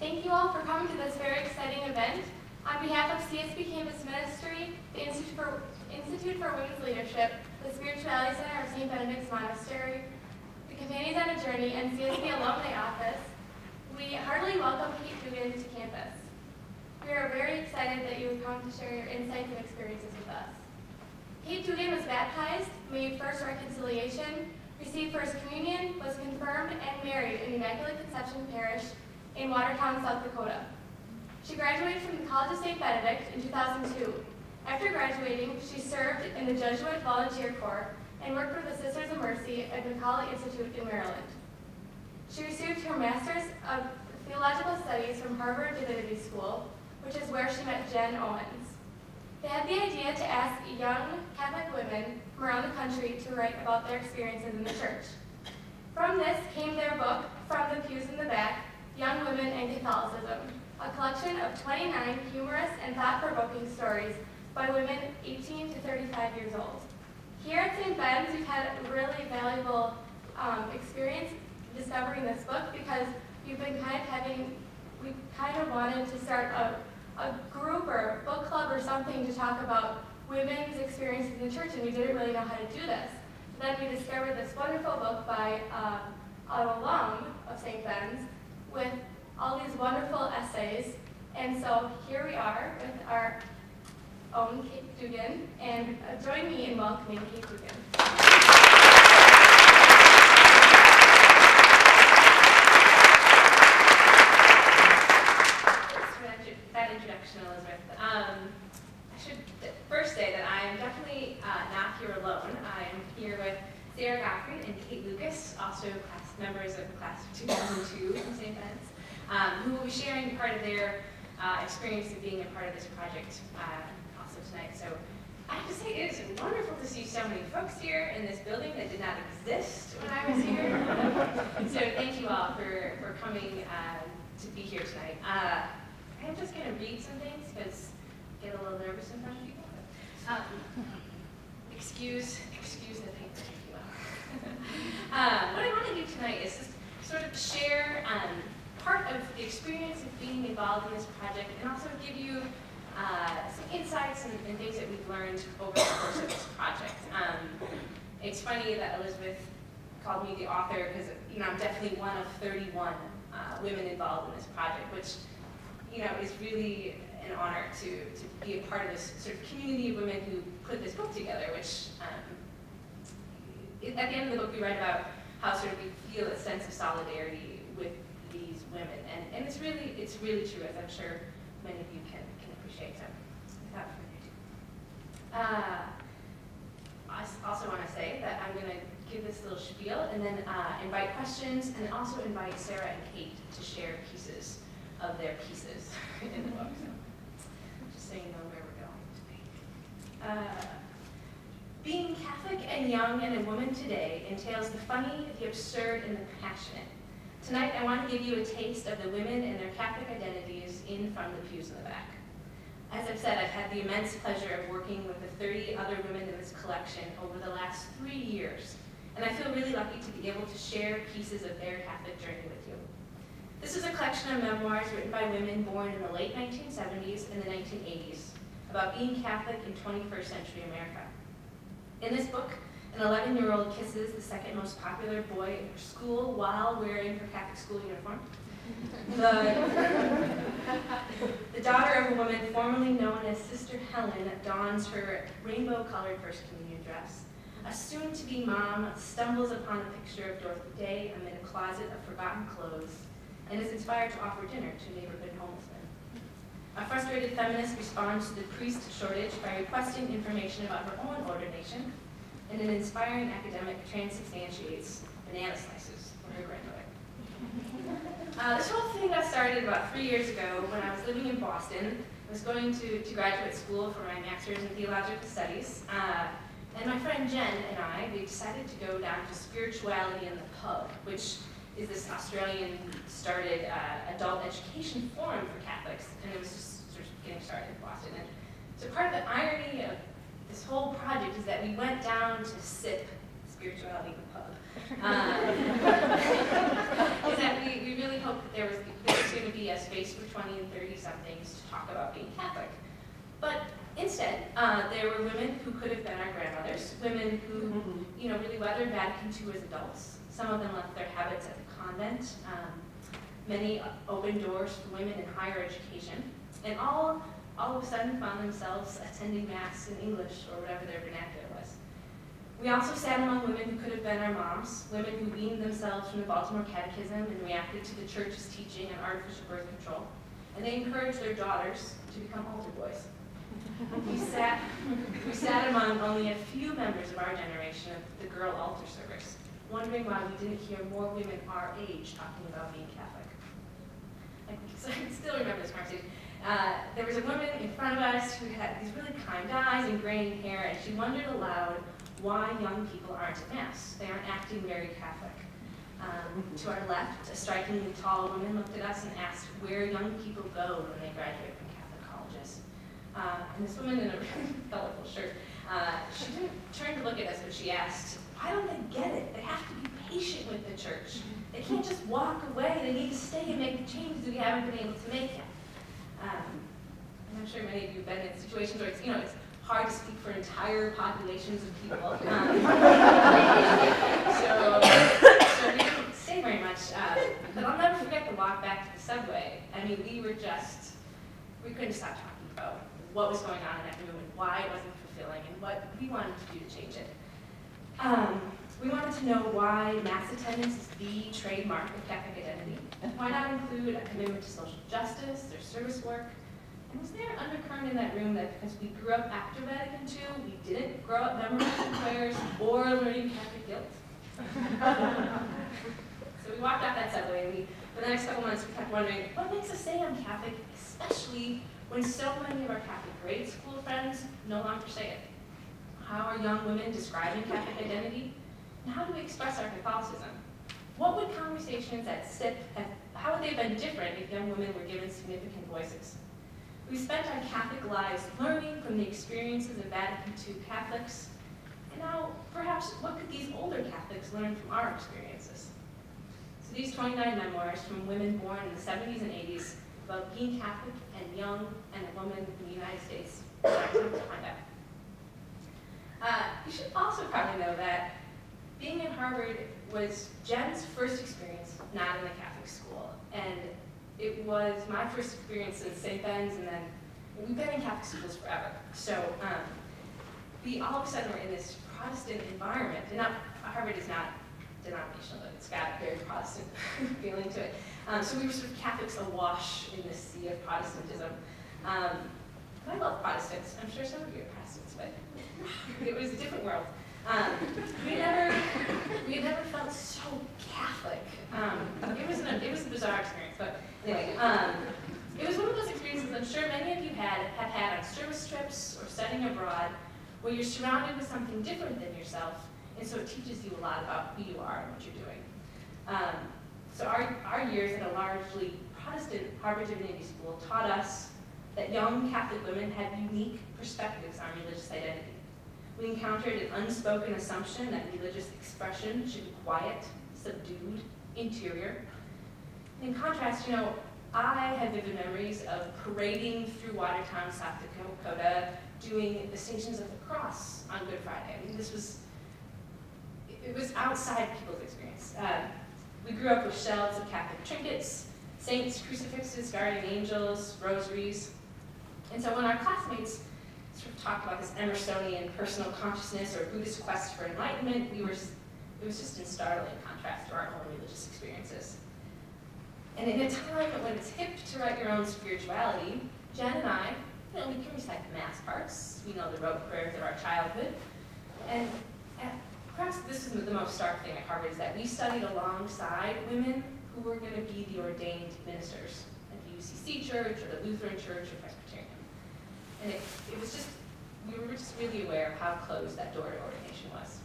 Thank you all for coming to this very exciting event. On behalf of CSB Campus Ministry, the Institute for Women's Leadership, the Spirituality Center of St. Benedict's Monastery, the Companions on a Journey, and CSB Alumni Office, we heartily welcome Kate Dugan to campus. We are very excited that you have come to share your insights and experiences with us. Kate Dugan was baptized, made First Reconciliation, received First Communion, was confirmed, and married in Immaculate Conception Parish in Watertown, South Dakota. She graduated from the College of St. Benedict in 2002. After graduating, she served in the Jesuit Volunteer Corps and worked for the Sisters of Mercy at McCauley Institute in Maryland. She received her Master's of Theological Studies from Harvard Divinity School, which is where she met Jen Owens. They had the idea to ask young Catholic women from around the country to write about their experiences in the church. From this came their book, From the Pews in the Back, Young Women and Catholicism, a collection of 29 humorous and thought-provoking stories by women 18 to 35 years old. Here at St. Ben's, we've had a really valuable experience discovering this book because we've been we kind of wanted to start a group or book club or something to talk about women's experiences in the church, and we didn't really know how to do this. Then we discovered this wonderful book by an alum of St. Ben's with all these wonderful essays. And so here we are with our own Kate Dugan, and join me in welcoming Kate Dugan. That introduction, Elizabeth. I should first say that I am definitely not here alone. I am here with Sarah Gottfried and Kate Lucas, also members of the class of 2002 from St. Ben's, who will be sharing part of their experience of being a part of this project also tonight. So I have to say, it is wonderful to see so many folks here in this building that did not exist when I was here. So thank you all for coming to be here tonight. I'm just going to read some things because I get a little nervous in front of people. Excuse the paper, if you will. What I want to do tonight is just sort of share part of the experience of being involved in this project, and also give you some insights and things that we've learned over the course of this project. It's funny that Elizabeth called me the author because I'm definitely one of 31 women involved in this project, which is really an honor to be a part of this sort of community of women who put this book together, which at the end of the book we write about how sort of we feel a sense of solidarity with these women, and it's really true, as I'm sure many of you can appreciate. So without further ado, I also want to say that I'm going to give this little spiel and then invite questions, and also invite Sarah and Kate to share pieces of their pieces in the book. So just so you know where we're going today. Being Catholic and young and a woman today entails the funny, the absurd, and the passionate. Tonight I want to give you a taste of the women and their Catholic identities in From the Pews in the Back. As I've said, I've had the immense pleasure of working with the 30 other women in this collection over the last 3 years, and I feel really lucky to be able to share pieces of their Catholic journey with you. This is a collection of memoirs written by women born in the late 1970s and the 1980s about being Catholic in 21st century America. In this book, an 11-year-old kisses the second most popular boy in her school while wearing her Catholic school uniform. The daughter of a woman formerly known as Sister Helen dons her rainbow-colored First Communion dress. A soon-to-be mom stumbles upon a picture of Dorothy Day amid a closet of forgotten clothes, and is inspired to offer dinner to neighborhood homeless men. A frustrated feminist responds to the priest shortage by requesting information about her own ordination, and an inspiring academic transubstantiates banana slices for her grandmother. This whole thing got started about 3 years ago when I was living in Boston. I was going to graduate school for my master's in theological studies, and my friend Jen and I, we decided to go down to Spirituality in the Pub, which is this Australian-started adult education forum for Catholics, and it was just sort of getting started in Boston. And so part of the irony of this whole project is that we went down to sip spirituality in the pub. Is that we really hoped that there was going to be a space for 20 and 30-somethings to talk about being Catholic. But instead, there were women who could have been our grandmothers, women who, really weathered Vatican II as adults. Some of them left their habits at the convent. Many opened doors for women in higher education, and all of a sudden found themselves attending Mass in English or whatever their vernacular was. We also sat among women who could have been our moms, women who weaned themselves from the Baltimore Catechism and reacted to the Church's teaching on artificial birth control, and they encouraged their daughters to become altar boys. We sat among only a few members of our generation of the girl altar servers, wondering why we didn't hear more women our age talking about being Catholic. So I can still remember this conversation. There was a woman in front of us who had these really kind eyes and graying hair, and she wondered aloud why young people aren't at Mass. They aren't acting very Catholic. To our left, a strikingly tall woman looked at us and asked where young people go when they graduate from Catholic colleges. And this woman in a really colorful shirt, she didn't turn to look at us, but she asked, why don't they get it? They have to be patient with the Church. They can't just walk away. They need to stay and make the changes we haven't been able to make yet. I'm sure many of you have been in situations where it's hard to speak for entire populations of people. So we didn't say very much. But I'll never forget the walk back to the subway. I mean, we couldn't stop talking about what was going on in that room and why it wasn't fulfilling and what we wanted to do to change it. We wanted to know why Mass attendance is the trademark of Catholic identity. Why not include a commitment to social justice or service work? And was there an undercurrent in that room that because we grew up after Vatican II, we didn't grow up memorizing prayers or learning Catholic guilt? So we walked out that subway, and for the next couple months we kept wondering, what makes us say I'm Catholic, especially when so many of our Catholic grade school friends no longer say it? How are young women describing Catholic identity? And how do we express our Catholicism? What would conversations at SIP how would they have been different if young women were given significant voices? We spent our Catholic lives learning from the experiences of Vatican II Catholics, and now, perhaps, what could these older Catholics learn from our experiences? So these 29 memoirs from women born in the 70s and 80s about being Catholic and young and a woman in the United States are time to find out. You should also probably know that being at Harvard was Jen's first experience not in a Catholic school, and it was my first experience in St. Ben's, and then we've been in Catholic schools forever. So we all of a sudden were in this Protestant environment, and Harvard is not denominational, but it's got a very Protestant feeling to it. So we were sort of Catholics awash in this sea of Protestantism. I love Protestants. I'm sure some of you are Protestants, but it was a different world. We had never felt so Catholic. It was a bizarre experience, but anyway, it was one of those experiences I'm sure many of you have had on service trips or studying abroad, where you're surrounded with something different than yourself, and so it teaches you a lot about who you are and what you're doing. So our years at a largely Protestant Harvard Divinity School taught us that young Catholic women had unique perspectives on religious identity. We encountered an unspoken assumption that religious expression should be quiet, subdued, interior. In contrast, I have vivid memories of parading through Watertown, South Dakota, doing the Stations of the Cross on Good Friday. I mean, it was outside people's experience. We grew up with shelves of Catholic trinkets, saints, crucifixes, guardian angels, rosaries. And so when our classmates sort of talked about this Emersonian personal consciousness or Buddhist quest for enlightenment, it was just in startling contrast to our own religious experiences. And in a time when it's hip to write your own spirituality, Jen and I, we can recite the Mass parts, we know the rote prayers of our childhood, and perhaps this is the most stark thing at Harvard is that we studied alongside women who were going to be the ordained ministers at the UCC Church or the Lutheran Church or Presbyterian. And we were just really aware of how closed that door to ordination was.